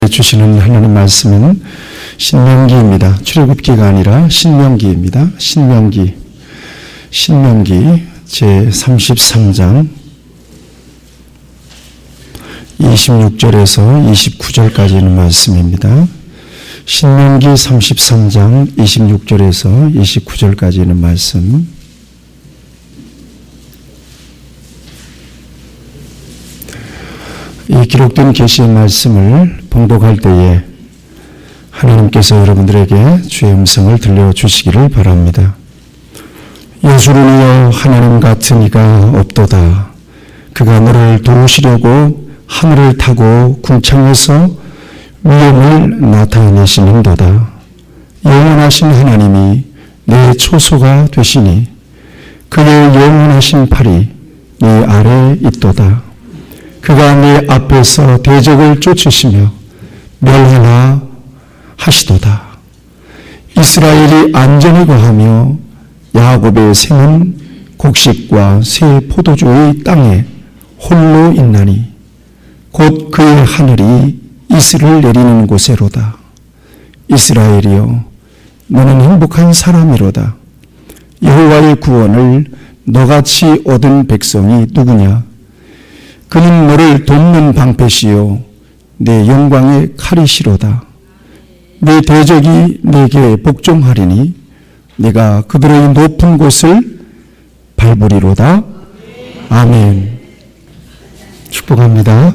주시는 하나님 말씀은 신명기입니다. 출애굽기가 아니라 신명기입니다. 신명기 제33장 26절에서 29절까지 있는 말씀입니다. 신명기 33장 26절에서 29절까지 있는 말씀. 이 기록된 계시의 말씀을 봉독할 때에 하나님께서 여러분들에게 주의 음성을 들려주시기를 바랍니다. 예수를 하나님 같은 이가 없도다. 그가 너를 도우시려고 하늘을 타고 궁창에서 위엄을 나타내시는도다. 영원하신 하나님이 내 초소가 되시니 그의 영원하신 팔이 네 아래에 있도다. 그가 네 앞에서 대적을 쫓으시며 멸하나 하시도다. 이스라엘이 안전히 거하며 야곱의 생은 곡식과 새 포도주의 땅에 홀로 있나니 곧 그의 하늘이 이슬을 내리는 곳에로다. 이스라엘이여 너는 행복한 사람이로다. 여호와의 구원을 너같이 얻은 백성이 누구냐? 그는 너를 돕는 방패시요 내 영광의 칼이시로다. 내 대적이 내게 복종하리니 내가 그들의 높은 곳을 밟으리로다. 아멘. 축복합니다.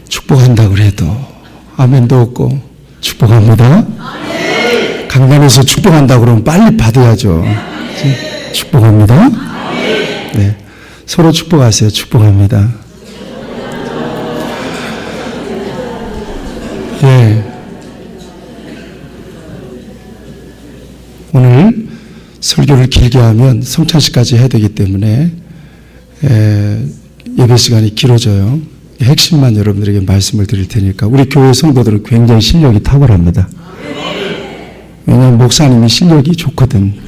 축복한다 그래도 아멘도 없고 축복합니다. 강단에서 축복한다 그러면 빨리 받아야죠. 축복합니다. 네. 서로 축복하세요. 축복합니다. 예. 오늘 설교를 길게 하면 성찬식까지 해야 되기 때문에 예배 시간이 길어져요. 핵심만 여러분들에게 말씀을 드릴 테니까 우리 교회 성도들은 굉장히 실력이 탁월합니다. 왜냐하면 목사님이 실력이 좋거든.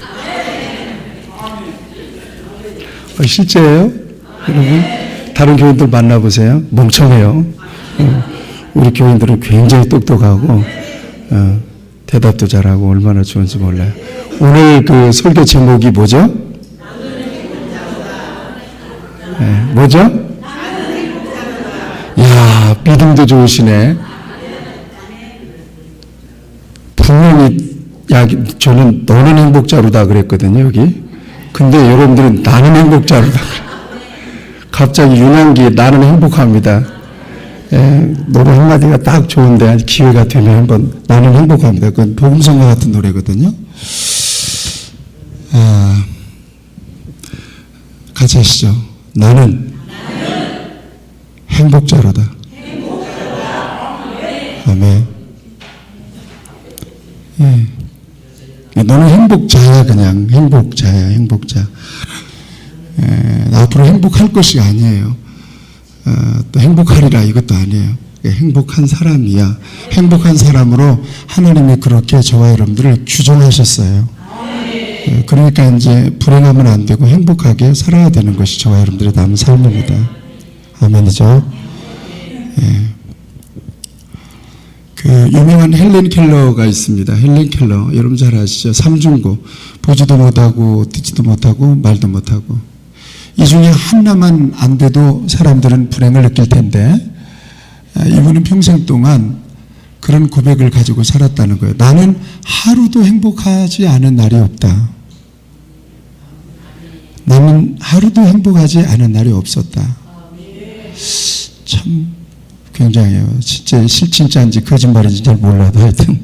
실제예요? 여러분 다른 교인들 만나보세요. 멍청해요. 우리 교인들은 굉장히 똑똑하고 대답도 잘하고 얼마나 좋은지 몰라요. 오늘 그 설교 제목이 뭐죠? 네, 뭐죠? 이야, 믿음도 좋으시네. 분명히 저는 너는 행복자로다 그랬거든요, 여기. 근데 여러분들은 나는 행복자로다 그래. 갑자기 유난기에 나는 행복합니다. 노래 한마디가 딱 좋은데 기회가 되면 한번 나는 행복합니다. 그건 복음성가 같은 노래거든요. 같이 하시죠. 나는 행복자로다. 아멘. 예. 너는 행복자야. 그냥 행복자야. 행복자. 앞으로 행복할 것이 아니에요. 또 행복하리라 이것도 아니에요. 행복한 사람이야. 행복한 사람으로 하나님이 그렇게 저와 여러분들을 규정하셨어요. 그러니까 이제 불행하면 안 되고 행복하게 살아야 되는 것이 저와 여러분들의 남은 삶입니다. 아멘이죠. 그 유명한 헬렌 켈러가 있습니다. 헬렌 켈러 여러분 잘 아시죠? 삼중고 보지도 못하고 듣지도 못하고 말도 못하고 이 중에 하나만 안 돼도 사람들은 불행을 느낄 텐데 이분은 평생 동안 그런 고백을 가지고 살았다는 거예요. 나는 하루도 행복하지 않은 날이 없다. 나는 하루도 행복하지 않은 날이 없었다. 참 굉장해요. 진짜 실진짜인지 거짓말인지 잘 몰라도 하여튼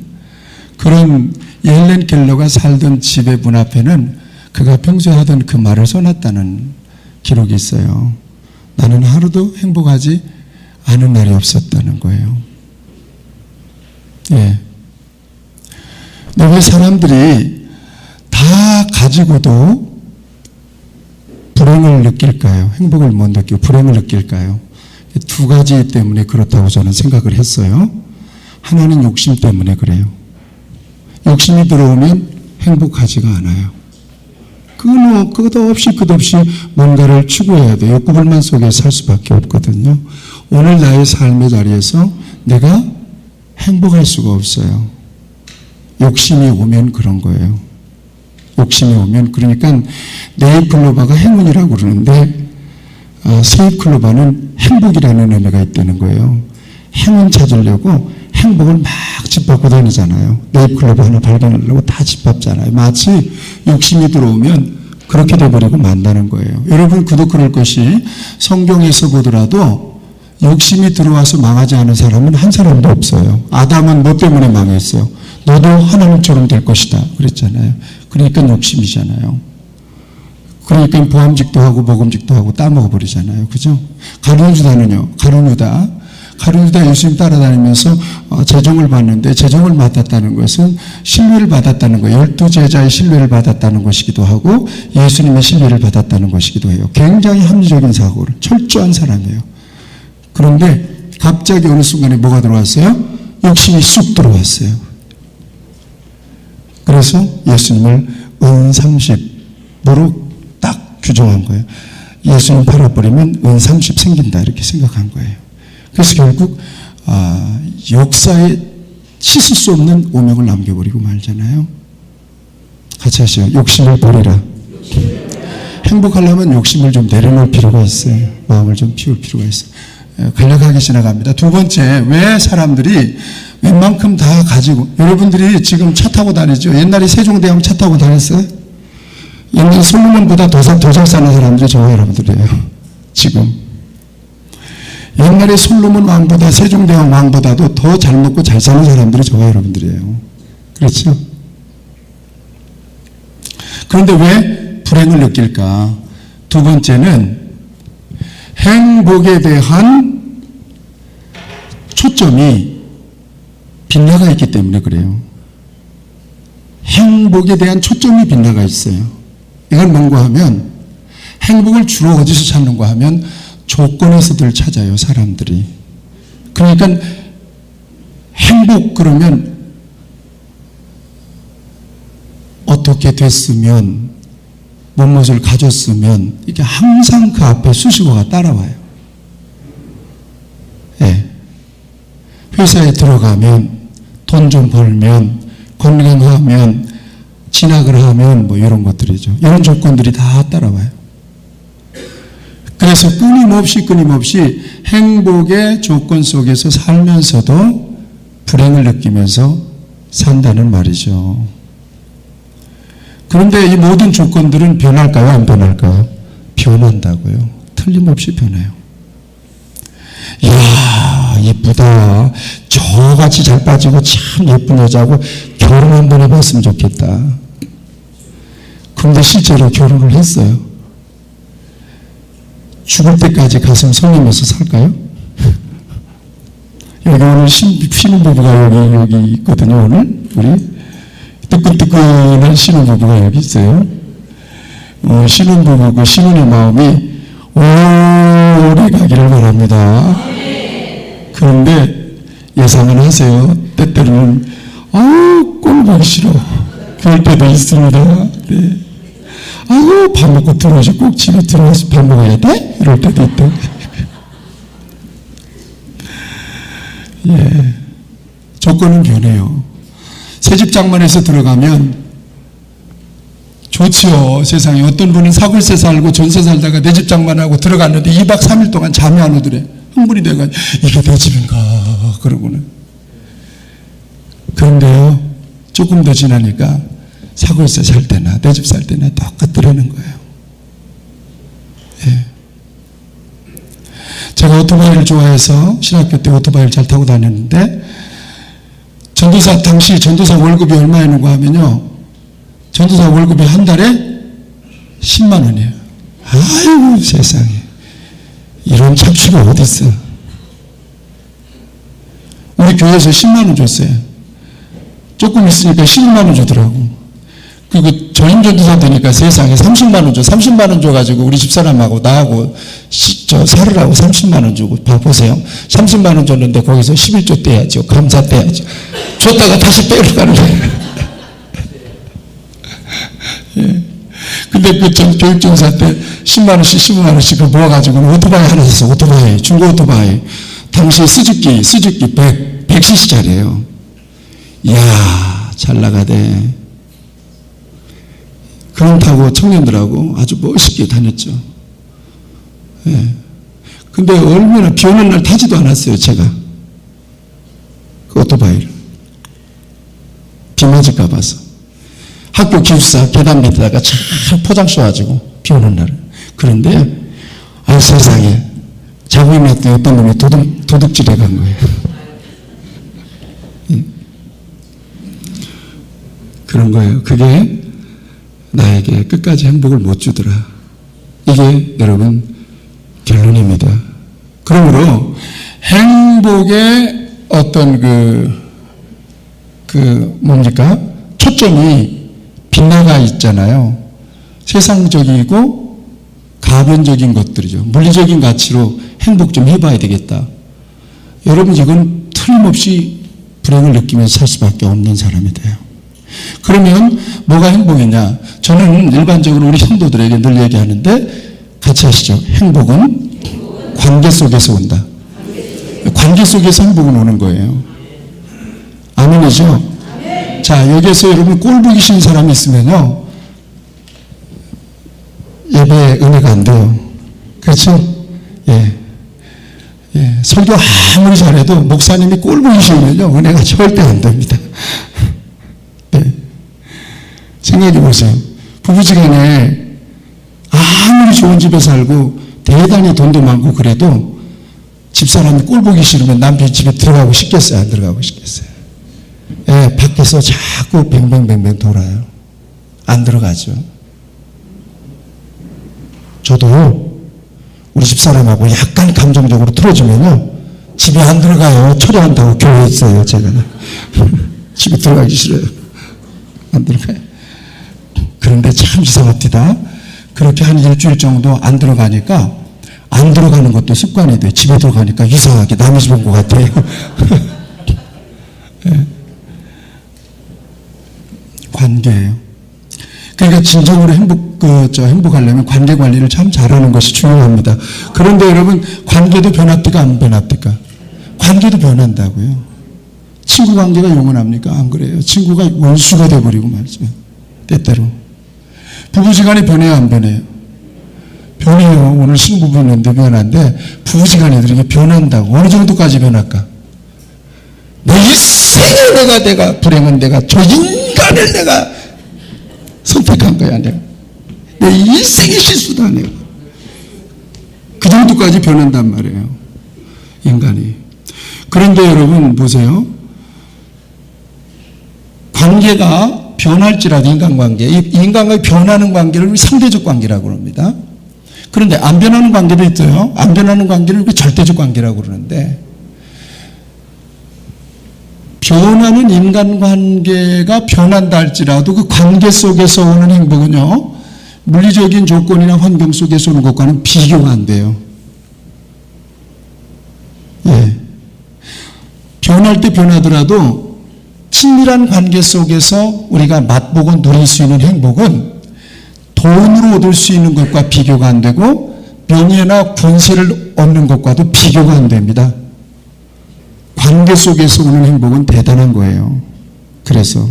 그런 헬렌 켈러가 살던 집의 문 앞에는 그가 평소에 하던 그 말을 써놨다는 기록이 있어요. 나는 하루도 행복하지 않은 날이 없었다는 거예요. 예. 근데 왜 사람들이 다 가지고도 불행을 느낄까요? 행복을 못 느끼고 불행을 느낄까요? 두 가지 때문에 그렇다고 저는 생각을 했어요. 하나는 욕심 때문에 그래요. 욕심이 들어오면 행복하지가 않아요. 끝없이 뭔가를 추구해야 돼요. 욕구불만 속에 살 수밖에 없거든요. 오늘 나의 삶의 자리에서 내가 행복할 수가 없어요. 욕심이 오면 그런 거예요. 욕심이 오면. 그러니까 네잎클로바가 행운이라고 그러는데 세잎클로바는 행복이라는 의미가 있다는 거예요. 행운 찾으려고 행복을 막 짓밟고 다니잖아요. 네잎클로바 하나 발견하려고 다 짓밟잖아요. 마치 욕심이 들어오면 그렇게 돼버리고 만다는 거예요. 여러분, 그도 그럴 것이 성경에서 보더라도 욕심이 들어와서 망하지 않은 사람은 한 사람도 없어요. 아담은 뭐 때문에 망했어요? 너도 하나님처럼 될 것이다 그랬잖아요. 그러니까 욕심이잖아요. 그러니까 보암직도 하고 먹음직도 하고 따먹어버리잖아요. 그죠? 가룟유다는요. 가룟유다 예수님 따라다니면서 재종을 받는데, 재종을 받았다는 것은 신뢰를 받았다는 거예요. 12제자의 신뢰를 받았다는 것이기도 하고 예수님의 신뢰를 받았다는 것이기도 해요. 굉장히 합리적인 사고를, 철저한 사람이에요. 그런데 갑자기 어느 순간에 뭐가 들어왔어요? 욕심이 쑥 들어왔어요. 그래서 예수님을 은30으로 딱 규정한 거예요. 예수님 팔아버리면 은30 생긴다 이렇게 생각한 거예요. 그래서 결국 역사에 씻을 수 없는 오명을 남겨버리고 말잖아요. 같이 하시죠. 욕심을 버리라. 행복하려면 욕심을 좀 내려놓을 필요가 있어요. 마음을 좀 피울 필요가 있어요. 간략하게 지나갑니다. 두 번째, 왜 사람들이 웬만큼 다 가지고, 여러분들이 지금 차 타고 다니죠. 옛날에 세종대왕 차 타고 다녔어요? 옛날 솔로몬보다 더 잘 사는 사람들이 저와 여러분들이에요. 지금 옛날에 솔로몬 왕보다 세종대왕 왕보다도 더 잘 먹고 잘 사는 사람들이 저와 여러분들이에요. 그렇죠? 그런데 왜 불행을 느낄까? 두 번째는 행복에 대한 초점이 빗나가 있기 때문에 그래요. 행복에 대한 초점이 빗나가 있어요. 이건 뭔가 하면, 행복을 주로 어디서 찾는가 하면 조건에서들 찾아요, 사람들이. 그러니까 행복 그러면 어떻게 됐으면, 무엇을 가졌으면, 이게 항상 그 앞에 수식어가 따라와요. 예. 회사에 들어가면, 돈 좀 벌면, 건강하면, 진학을 하면, 뭐 이런 것들이죠. 이런 조건들이 다 따라와요. 그래서 끊임없이 행복의 조건 속에서 살면서도 불행을 느끼면서 산다는 말이죠. 그런데 이 모든 조건들은 변할까요? 안 변할까요? 변한다고요. 틀림없이 변해요. 이야, 이쁘다. 저같이 잘 빠지고 참 예쁜 여자하고 결혼 한번 해봤으면 좋겠다. 그런데 실제로 결혼을 했어요. 죽을 때까지 가슴 설리면서 살까요? 여기 오늘 신혼부부가 여기 있거든요. 오늘 우리 뜨끈뜨끈한 신혼부부가 여기 있어요. 신혼부부 그 신혼의 마음이 오래 가기를 바랍니다. 그런데 예상은 하세요. 때때로는 꼴 보기 싫어. 그럴 때도 있습니다. 네. 밥 먹고 들어오시 꼭 집에 들어와서 밥 먹어야 돼? 이럴 때도 있다. 예. 조건은 변해요. 새집 장만해서 들어가면 좋지요. 세상에 어떤 분은 사골세 살고 전세 살다가 내 집 장만하고 들어갔는데 2박 3일 동안 잠이 안 오더래. 흥분이 돼가지고 이게 내 집인가 그러고는. 그런데요, 조금 더 지나니까 사골세 살 때나 내 집 살 때나 똑같더라는 거예요. 예. 제가 오토바이를 좋아해서 신학교 때 오토바이를 잘 타고 다녔는데, 당시 전도사 월급이 얼마였는가 하면요, 전도사 월급이 한 달에 10만 원이에요. 아이고 세상에, 이런 착취가 어디 있어. 우리 교회에서 10만 원 줬어요. 조금 있으니까 12만 원 주더라고. 그리고 전임 전도사 되니까 세상에 30만 원 줘. 30만 원 줘가지고 우리 집사람하고 나하고 살으라고 30만 원 주고. 보세요. 30만 원 줬는데 거기서 11조 떼야죠. 감사 떼야죠. 줬다가 다시 빼러 가는 거예요. 예. 근데 그 교육전사 때 10만 원씩 15만 원씩 모아가지고 오토바이 하나 샀어. 오토바이. 중고 오토바이. 당시 스즈키 100cc짜리예요. 이야, 잘 나가대. 그런 타고 청년들하고 아주 멋있게 다녔죠. 예. 근데 얼마나 비 오는 날 타지도 않았어요, 제가. 그 오토바이를. 비 맞을까 봐서. 학교 기숙사 계단 밑에다가 잘 포장 쏘가지고 비 오는 날. 그런데 아 세상에 자고 있는 어떤 놈이 도둑질해 간 거예요. 예. 그런 거예요. 그게 나에게 끝까지 행복을 못 주더라. 이게 여러분 결론입니다. 그러므로 행복의 어떤 뭡니까? 초점이 빗나가 있잖아요. 세상적이고 가변적인 것들이죠. 물리적인 가치로 행복 좀 해봐야 되겠다. 여러분 이건 틀림없이 불행을 느끼면서 살 수밖에 없는 사람이 돼요. 그러면 뭐가 행복이냐? 저는 일반적으로 우리 성도들에게 늘 얘기하는데 같이 하시죠. 행복은 관계 속에서 온다. 관계 속에서 행복은 오는 거예요. 아멘이죠? 자, 여기에서 여러분 꼴 보기 싫은 사람이 있으면요, 예배에 은혜가 안 돼요. 그렇죠? 예. 예. 설교 아무리 잘해도 목사님이 꼴 보기 싫으면요, 은혜가 절대 안 됩니다. 네. 생각해 보세요. 부부지간에 아무리 좋은 집에 살고 대단히 돈도 많고 그래도 집사람이 꼴 보기 싫으면 남편 집에 들어가고 싶겠어요? 안 들어가고 싶겠어요? 예, 밖에서 자꾸 뱅뱅뱅뱅 돌아요. 안 들어가죠. 저도 우리 집사람하고 약간 감정적으로 틀어주면요, 집에 안 들어가요. 처리한다고 교회에 있어요, 제가. 집에 들어가기 싫어요. 안 들어가요. 그런데 참 이상합니다. 그렇게 한 일주일 정도 안 들어가니까 안 들어가는 것도 습관이 돼요. 집에 들어가니까 이상하게 남의 집 온 것 같아요. 네. 관계예요. 그러니까 진정으로 행복하려면 관계 관리를 참 잘하는 것이 중요합니다. 그런데 여러분, 관계도 변합니까? 안 변합니까? 관계도 변한다고요. 친구 관계가 영원합니까? 안 그래요. 친구가 원수가 돼버리고 말이죠. 때때로. 부부지간에 변해요, 안 변해요? 변해요. 오늘 신부부는데 변한데 부부지간에도 이게 변한다고. 어느 정도까지 변할까? 내 일생에 내가 불행은 내가 저 인간을 내가 선택한 거야. 내가 내 일생의 실수다. 내가 그 정도까지 변한단 말이에요, 인간이. 그런데 여러분 보세요. 관계가 변할지라도 인간관계, 이 인간관계 변하는 관계를 상대적 관계라고 합니다. 그런데 안 변하는 관계도 있어요. 안 변하는 관계를 절대적 관계라고 그러는데, 변하는 인간관계가 변한다 할지라도 그 관계 속에서 오는 행복은요, 물리적인 조건이나 환경 속에서 오는 것과는 비교가 안 돼요. 예. 변할 때 변하더라도 친밀한 관계 속에서 우리가 맛보고 누릴 수 있는 행복은 돈으로 얻을 수 있는 것과 비교가 안 되고 명예나 권세를 얻는 것과도 비교가 안 됩니다. 관계 속에서 오는 행복은 대단한 거예요. 그래서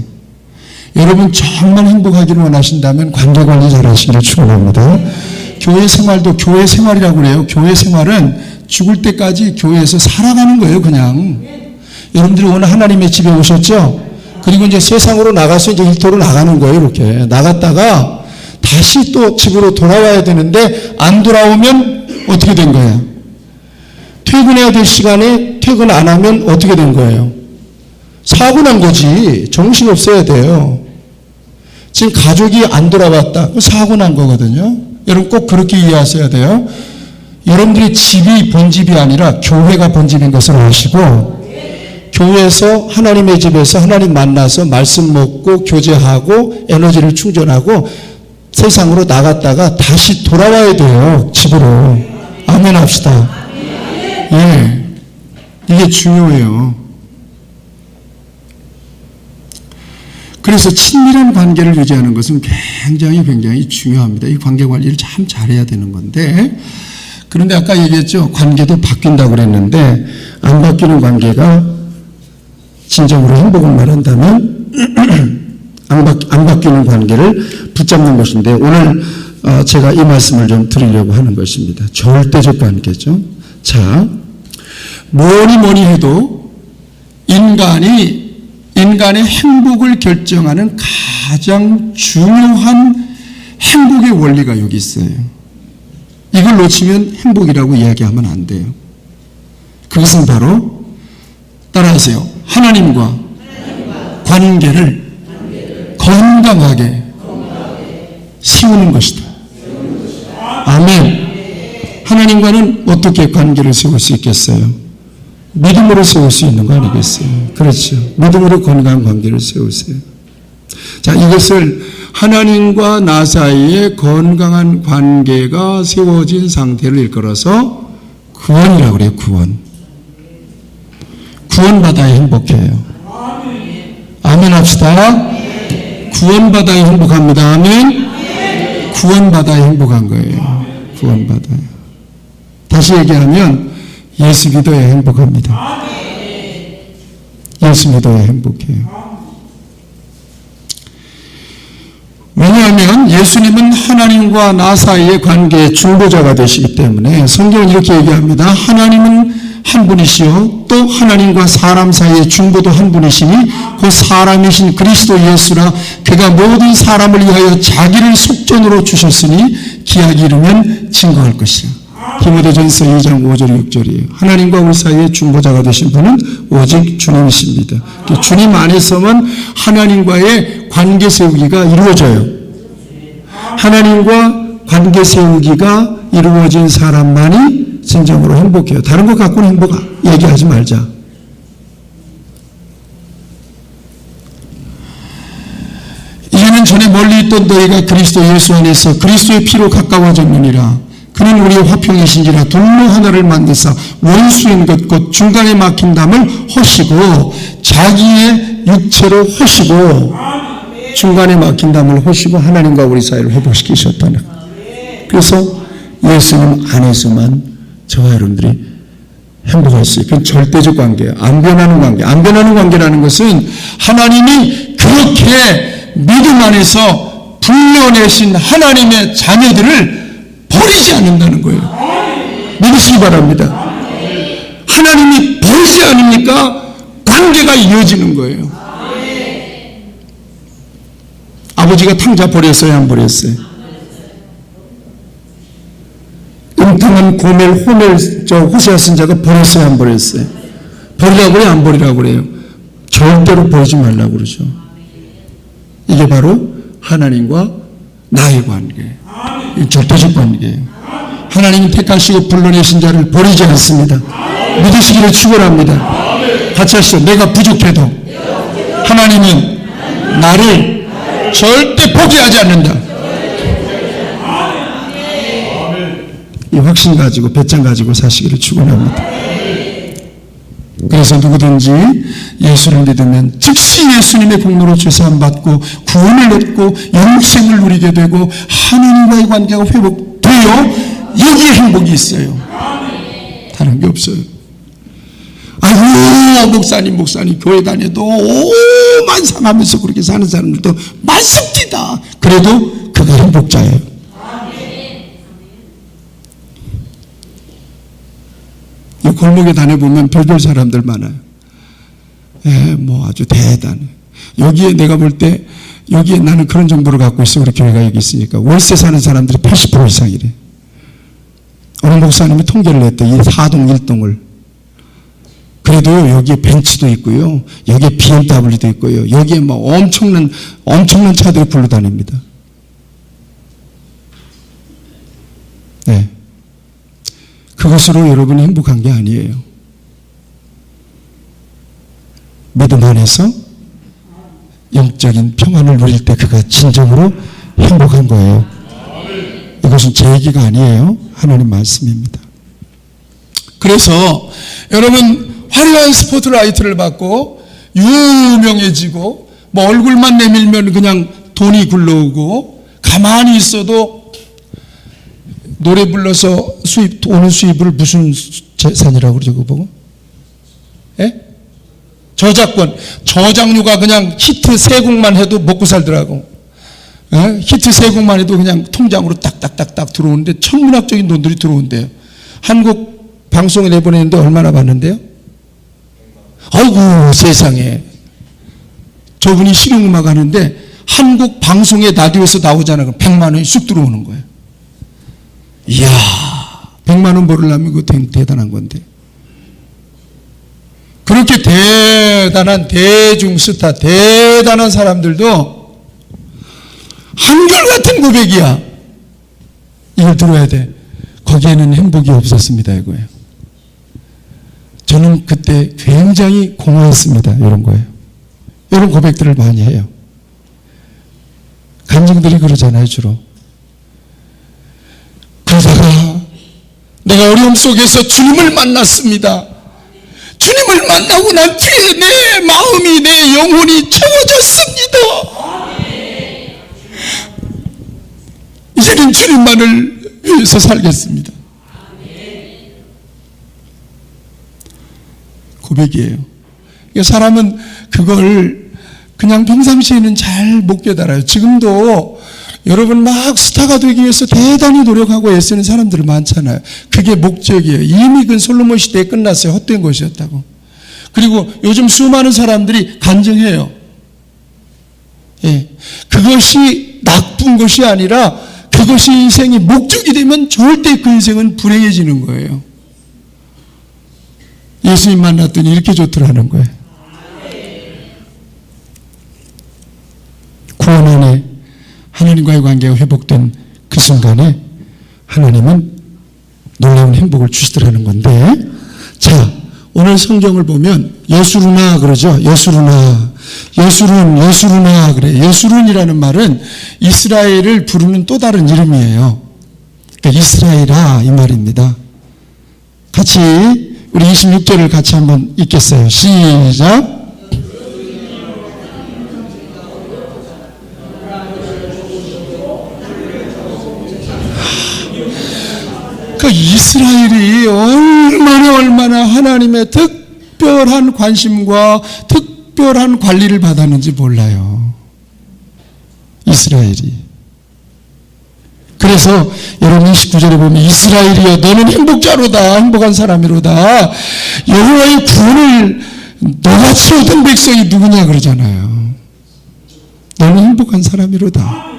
여러분 정말 행복하기를 원하신다면 관계 관리 잘 하시기를 축원합니다. 교회 생활도 교회 생활이라고 그래요. 교회 생활은 죽을 때까지 교회에서 살아가는 거예요, 그냥. 여러분들이 오늘 하나님의 집에 오셨죠? 그리고 이제 세상으로 나가서 이제 일터로 나가는 거예요, 이렇게. 나갔다가 다시 또 집으로 돌아와야 되는데 안 돌아오면 어떻게 된 거예요? 퇴근해야 될 시간에 퇴근 안 하면 어떻게 된 거예요? 사고 난 거지. 정신없어야 돼요. 지금 가족이 안 돌아왔다. 사고 난 거거든요. 여러분 꼭 그렇게 이해하셔야 돼요. 여러분들의 집이 본집이 아니라 교회가 본집인 것을 아시고, 교회에서 하나님의 집에서 하나님 만나서 말씀 먹고 교제하고 에너지를 충전하고 세상으로 나갔다가 다시 돌아와야 돼요, 집으로. 아멘 합시다. 예, 이게 중요해요. 그래서 친밀한 관계를 유지하는 것은 굉장히 중요합니다. 이 관계 관리를 참 잘해야 되는 건데, 그런데 아까 얘기했죠. 관계도 바뀐다고 그랬는데 안 바뀌는 관계가 진정으로 행복을 말한다면 안 바뀌는 관계를 붙잡는 것인데, 오늘 제가 이 말씀을 좀 드리려고 하는 것입니다. 절대적 관계죠. 자, 뭐니 해도 인간의 행복을 결정하는 가장 중요한 행복의 원리가 여기 있어요. 이걸 놓치면 행복이라고 이야기하면 안 돼요. 그것은 바로, 따라하세요, 하나님과 관계를 건강하게 세우는 것이다. 아멘. 하나님과는 어떻게 관계를 세울 수 있겠어요? 믿음으로 세울 수 있는 거 아니겠어요? 그렇죠. 믿음으로 건강한 관계를 세우세요. 자, 이것을 하나님과 나 사이에 건강한 관계가 세워진 상태를 일컬어서 구원이라고 그래요. 구원받아야 행복해요. 아멘 합시다. 구원받아야 행복합니다. 아멘. 구원받아야 행복한 거예요. 구원받아요. 다시 얘기하면 예수 믿어야 행복합니다. 예수 믿어야 행복해요. 왜냐하면 예수님은 하나님과 나 사이의 관계의 중보자가 되시기 때문에 성경은 이렇게 얘기합니다. 하나님은 한 분이시요 또 하나님과 사람 사이의 중보도 한 분이시니 그 사람이신 그리스도 예수라. 그가 모든 사람을 위하여 자기를 속전으로 주셨으니 기약이 이르면 증거할 것이야. 디모데전서 2장 5절 6절이에요. 하나님과 우리 사이의 중보자가 되신 분은 오직 주님이십니다. 주님 안에서만 하나님과의 관계 세우기가 이루어져요. 하나님과 관계 세우기가 이루어진 사람만이 진정으로 행복해요. 다른 것 갖고는 행복 얘기하지 말자. 이제는 전에 멀리 있던 너희가 그리스도 예수 안에서 그리스도의 피로 가까워졌느니라. 그는 우리의 화평이신지라. 둘로 하나를 만드사 원수인 것 곧 중간에 막힌 담을 허시고 자기의 육체로 허시고 중간에 막힌 담을 허시고 하나님과 우리 사이를 회복시키셨다는. 그래서 예수님 안에서만 저와 여러분들이 행복할 수 있어요. 그건 절대적 관계예요. 안 변하는 관계. 안 변하는 관계라는 것은 하나님이 그렇게 믿음 안에서 불러내신 하나님의 자녀들을 버리지 않는다는 거예요. 믿으시기 바랍니다. 하나님이 버리지 않으니까 관계가 이어지는 거예요. 아버지가 탕자 버렸어요? 안 버렸어요? 음탕한 고멜, 호멜, 호세아 선자가 버렸어요? 안 버렸어요? 버리라고 그래요? 안 버리라고 그래요? 절대로 버리지 말라고 그러죠. 이게 바로 하나님과 나의 관계예요. 절대적 관계예요. 하나님이 택하시고 불러내신 자를 버리지 않습니다. 믿으시기를 축원합니다. 같이 하시죠. 내가 부족해도 하나님은 나를 절대 포기하지 않는다. 이 확신 가지고 배짱 가지고 사시기를 축원합니다. 그래서 누구든지 예수를 믿으면 즉시 예수님의 공로로 죄사함 받고 구원을 얻고 영생을 누리게 되고 하나님과의 관계가 회복되어 여기에 행복이 있어요. 다른 게 없어요. 아유 목사님 교회 다녀도 오만 상하면서 그렇게 사는 사람들도 많습니다. 그래도 그가 행복자예요. 이 골목에 다녀보면 별별 사람들 많아요. 뭐 아주 대단해. 여기에 내가 볼 때 여기에 나는 그런 정보를 갖고 있어. 우리 교회가 여기 있으니까 월세 사는 사람들이 80% 이상이래. 어느 목사님이 통계를 냈대. 이 4동 1동을. 그래도 여기에 벤츠도 있고요. 여기에 BMW도 있고요. 여기에 뭐 엄청난 차들이 굴러다닙니다. 네. 그것으로 여러분이 행복한 게 아니에요. 믿음 안에서 영적인 평안을 누릴 때 그가 진정으로 행복한 거예요. 이것은 제 얘기가 아니에요. 하나님 말씀입니다. 그래서 여러분 화려한 스포트라이트를 받고 유명해지고 뭐 얼굴만 내밀면 그냥 돈이 굴러오고 가만히 있어도 노래 불러서 오는 수입을 무슨 재산이라고 그러죠? 그거 보고 예? 저작권, 저작료가 그냥 히트 3곡만 해도 먹고 살더라고. 예? 히트 3곡만 해도 그냥 통장으로 딱딱딱딱 들어오는데 천문학적인 돈들이 들어온대요. 한국 방송에 내보내는데 얼마나 받는데요? 아이고 세상에. 저분이 실용음악 하는데 한국 방송에 라디오에서 나오잖아요. 100만 원이 쑥 들어오는 거예요. 이야, 100만 원 벌으려면 그거 대단한 건데. 그렇게 대단한 대중 스타, 대단한 사람들도 한결같은 고백이야. 이걸 들어야 돼. 거기에는 행복이 없었습니다, 이거예요. 저는 그때 굉장히 공허했습니다, 이런 거예요. 이런 고백들을 많이 해요. 간증들이 그러잖아요, 주로. 그러다가 내가 어려움 속에서 주님을 만났습니다. 주님을 만나고 난 뒤에 내 마음이, 내 영혼이 채워졌습니다. 이제는 주님만을 위해서 살겠습니다. 고백이에요. 사람은 그걸 그냥 평상시에는 잘 못 깨달아요. 지금도 여러분 막 스타가 되기 위해서 대단히 노력하고 애쓰는 사람들 많잖아요. 그게 목적이에요. 이미 그 솔로몬 시대에 끝났어요. 헛된 것이었다고. 그리고 요즘 수많은 사람들이 간증해요. 예. 그것이 나쁜 것이 아니라 그것이 인생의 목적이 되면 절대 그 인생은 불행해지는 거예요. 예수님 만났더니 이렇게 좋더라는 거예요. 구원 안에 하나님과의 관계가 회복된 그 순간에 하나님은 놀라운 행복을 주시더라는 건데, 자, 오늘 성경을 보면 여수르나 그러죠. 여수르나, 여수르나 그래. 여수른이라는 말은 이스라엘을 부르는 또 다른 이름이에요. 그러니까 이스라엘아 이 말입니다. 같이 우리 26절을 같이 한번 읽겠어요. 시작. 그 이스라엘이 얼마나 하나님의 특별한 관심과 특별한 관리를 받았는지 몰라요. 이스라엘이. 그래서 여러분 29절에 보면 이스라엘이여 너는 행복자로다, 행복한 사람이로다. 여호와의 구원을 너같이 얻은 백성이 누구냐 그러잖아요. 너는 행복한 사람이로다.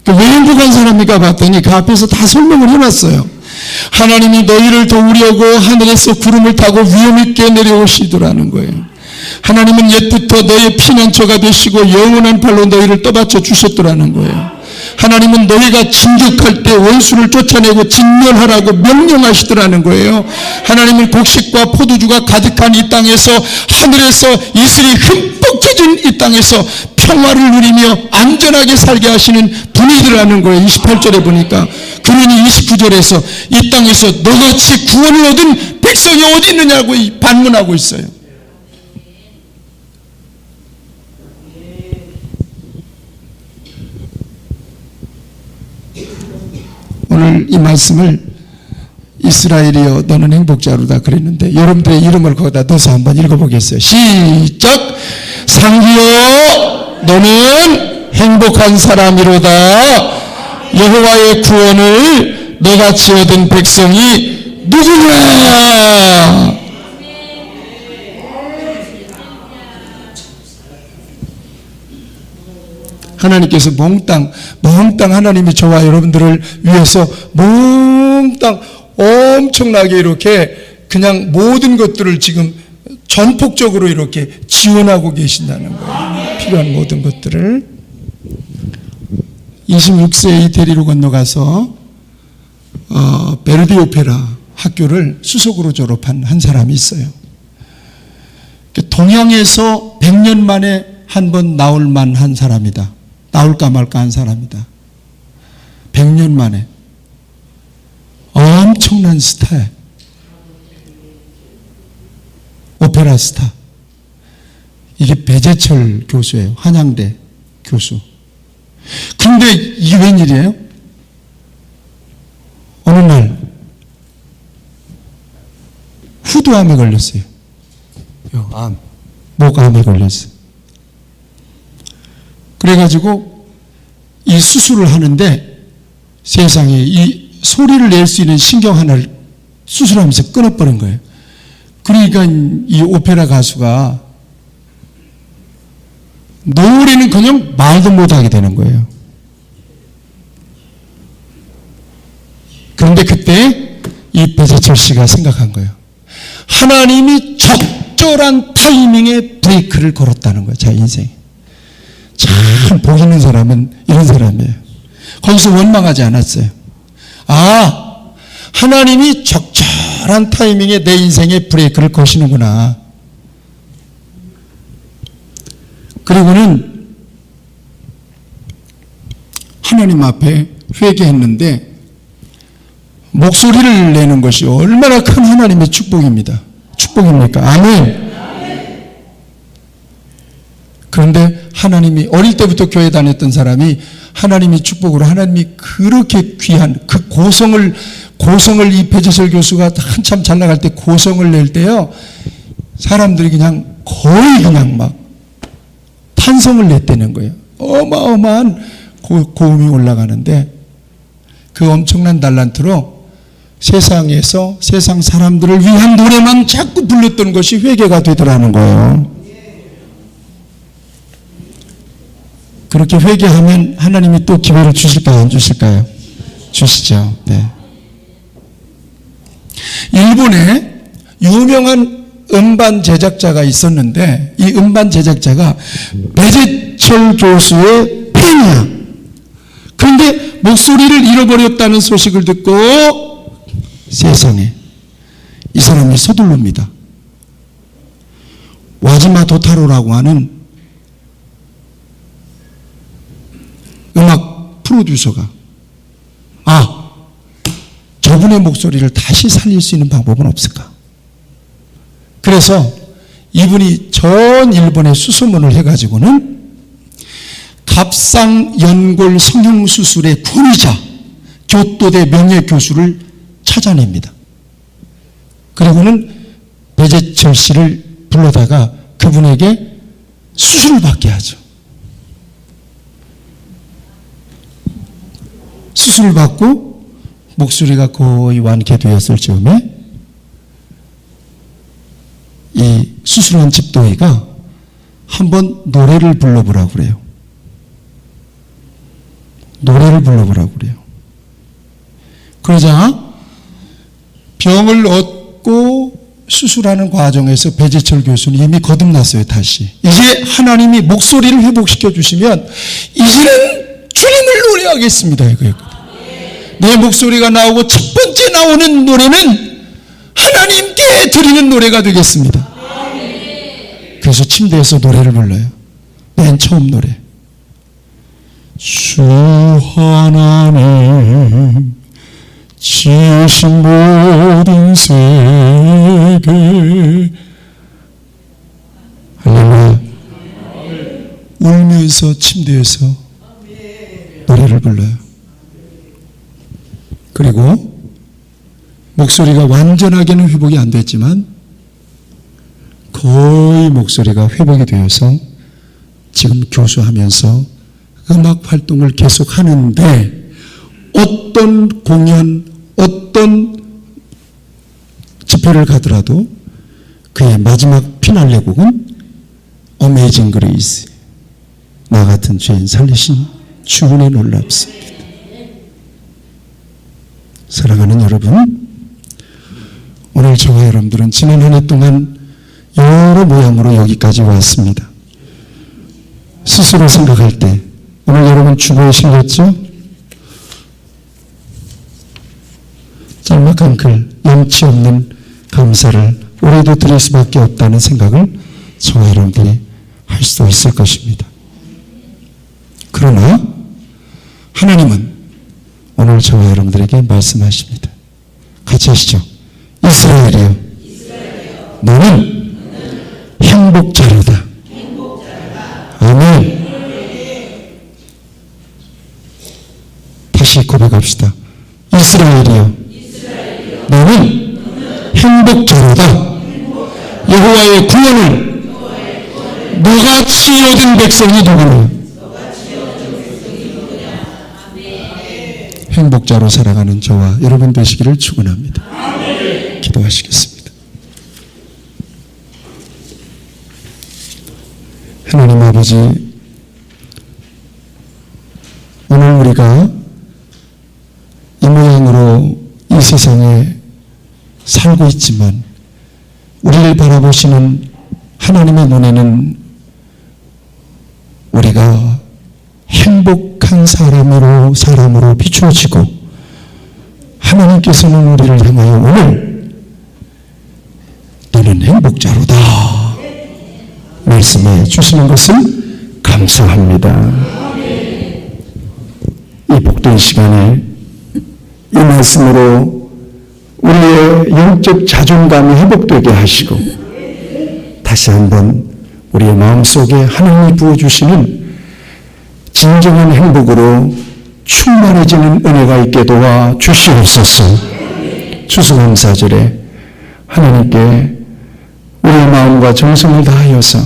왜 행복한 사람인가 봤더니 그 앞에서 다 설명을 해놨어요. 하나님이 너희를 도우려고 하늘에서 구름을 타고 위험 있게 내려오시더라는 거예요. 하나님은 옛부터 너희의 피난처가 되시고 영원한 팔로 너희를 떠받쳐 주셨더라는 거예요. 하나님은 너희가 진격할 때 원수를 쫓아내고 진멸하라고 명령하시더라는 거예요. 하나님은 곡식과 포도주가 가득한 이 땅에서, 하늘에서 이슬이 흠뻑 젖은 이 땅에서 평화를 누리며 안전하게 살게 하시는 분이더라는 거예요. 28절에 보니까. 그러니 29절에서 이 땅에서 너같이 구원을 얻은 백성이 어디 있느냐고 반문하고 있어요. 오늘 이 말씀을 이스라엘이여 너는 행복자로다 그랬는데 여러분들의 이름을 거기다 넣어서 한번 읽어보겠어요. 시작. 상기여 너는 행복한 사람이로다. 여호와의 구원을 너같이 얻은 백성이 누구냐. 하나님께서 몽땅 하나님이 저와 여러분들을 위해서 몽땅 엄청나게 이렇게 그냥 모든 것들을 지금 전폭적으로 이렇게 지원하고 계신다는 거예요. 필요한 모든 것들을. 26세에 이태리로 건너가서 베르디 오페라 학교를 수석으로 졸업한 한 사람이 있어요. 동양에서 100년 만에 한 번 나올 만한 사람이다. 나올까 말까 한 사람이다. 100년 만에. 엄청난 스타예요. 오페라 스타. 이게 배재철 교수예요. 한양대 교수. 근데 이게 웬일이에요? 어느 날 후두암에 걸렸어요. 암, 목암에 걸렸어요. 그래가지고 이 수술을 하는데 세상에 이 소리를 낼 수 있는 신경 하나를 수술하면서 끊어버린 거예요. 그러니까 이 오페라 가수가 노래는 그냥 말도 못하게 되는 거예요. 그런데 그때 이 배재철 씨가 생각한 거예요. 하나님이 적절한 타이밍에 브레이크를 걸었다는 거예요. 자기 인생에. 참 복 있는 사람은 이런 사람이에요. 거기서 원망하지 않았어요. 아, 하나님이 적절한 타이밍에 내 인생에 브레이크를 거시는구나. 그리고는 하나님 앞에 회개했는데 목소리를 내는 것이 얼마나 큰 하나님의 축복입니다. 축복입니까? 아멘. 그런데 하나님이 어릴 때부터 교회 다녔던 사람이 하나님의 축복으로 하나님이 그렇게 귀한 그 고성을 이 배재철 교수가 한참 잘 나갈 때 고성을 낼 때요, 사람들이 그냥 거의 그냥 막 탄성을 냈다는 거예요. 어마어마한 고음이 올라가는데 그 엄청난 달란트로 세상에서 세상 사람들을 위한 노래만 자꾸 불렀던 것이 회개가 되더라는 거예요. 그렇게 회개하면 하나님이 또 기회를 주실까요? 안 주실까요? 주시죠. 네. 일본에 유명한 음반 제작자가 있었는데 이 음반 제작자가 배재철 교수의 팬이야. 그런데 목소리를 잃어버렸다는 소식을 듣고 세상에 이 사람이 서둘릅니다. 와지마 도타로라고 하는 음악 프로듀서가 저분의 목소리를 다시 살릴 수 있는 방법은 없을까? 그래서 이분이 전 일본에 수소문을 해가지고는 갑상연골 성형수술의 권위자 교토대 명예교수를 찾아냅니다. 그리고는 배재철 씨를 불러다가 그분에게 수술을 받게 하죠. 수술을 받고 목소리가 거의 완쾌되었을 즈음에 이 수술한 집도이가 한번 노래를 불러보라고 그래요. 노래를 불러보라고 그래요. 그러자 병을 얻고 수술하는 과정에서 배재철 교수는 이미 거듭났어요. 다시 이제 하나님이 목소리를 회복시켜 주시면 이제는 주님을 노래하겠습니다. 이거였거든요. 내 목소리가 나오고 첫 번째 나오는 노래는 하나님께 드리는 노래가 되겠습니다. 그래서 침대에서 노래를 불러요. 맨 처음 노래. 주 하나님 지으신 모든 세계. 할렐루야. 울면서 침대에서 노래를 불러요. 그리고 목소리가 완전하게는 회복이 안 됐지만 거의 목소리가 회복이 되어서 지금 교수하면서 음악 활동을 계속 하는데 어떤 공연, 어떤 집회를 가더라도 그의 마지막 피날레 곡은 어메이징 그레이스, 나 같은 죄인 살리신 주은혜 놀랍습니다. 사랑하는 여러분, 오늘 저와 여러분들은 지난 한 해 동안 여러 모양으로 여기까지 왔습니다. 스스로 생각할 때 오늘 여러분 주보에 실렸죠? 짤막한 글, 염치 없는 감사를 올해도 드릴 수밖에 없다는 생각을 저와 여러분들이 할 수도 있을 것입니다. 그러나 하나님은 오늘 저와 여러분들에게 말씀하십니다. 같이 하시죠. 이스라엘이여, 너는 행복자로다. 아멘. 다시 고백합시다. 이스라엘이여, 너는 행복자로다. 구원을 너같이 얻은 백성이 누구냐? 행복자로 살아가는 저와 여러분 되시기를 축원합니다. 기도하시겠습니다. 하나님 아버지, 오늘 우리가 이 모양으로 이 세상에 살고 있지만 우리를 바라보시는 하나님의 눈에는 우리가 행복한 사람으로 비추어지고, 하나님께서는 우리를 향하여 오늘 너는 행복자로다 말씀해 주시는 것을 감사합니다. 이 복된 시간에 이 말씀으로 우리의 영적 자존감이 회복되게 하시고, 다시 한번 우리의 마음속에 하나님이 부어주시는 진정한 행복으로 충만해지는 은혜가 있게 도와 주시옵소서. 추수감사절에 하나님께 우리의 마음과 정성을 다하여서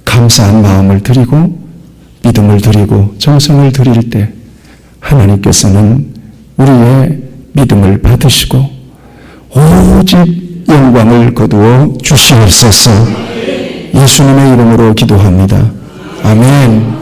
감사한 마음을 드리고 믿음을 드리고 정성을 드릴 때 하나님께서는 우리의 믿음을 받으시고 오직 영광을 거두어 주시옵소서. 예수님의 이름으로 기도합니다. 아멘.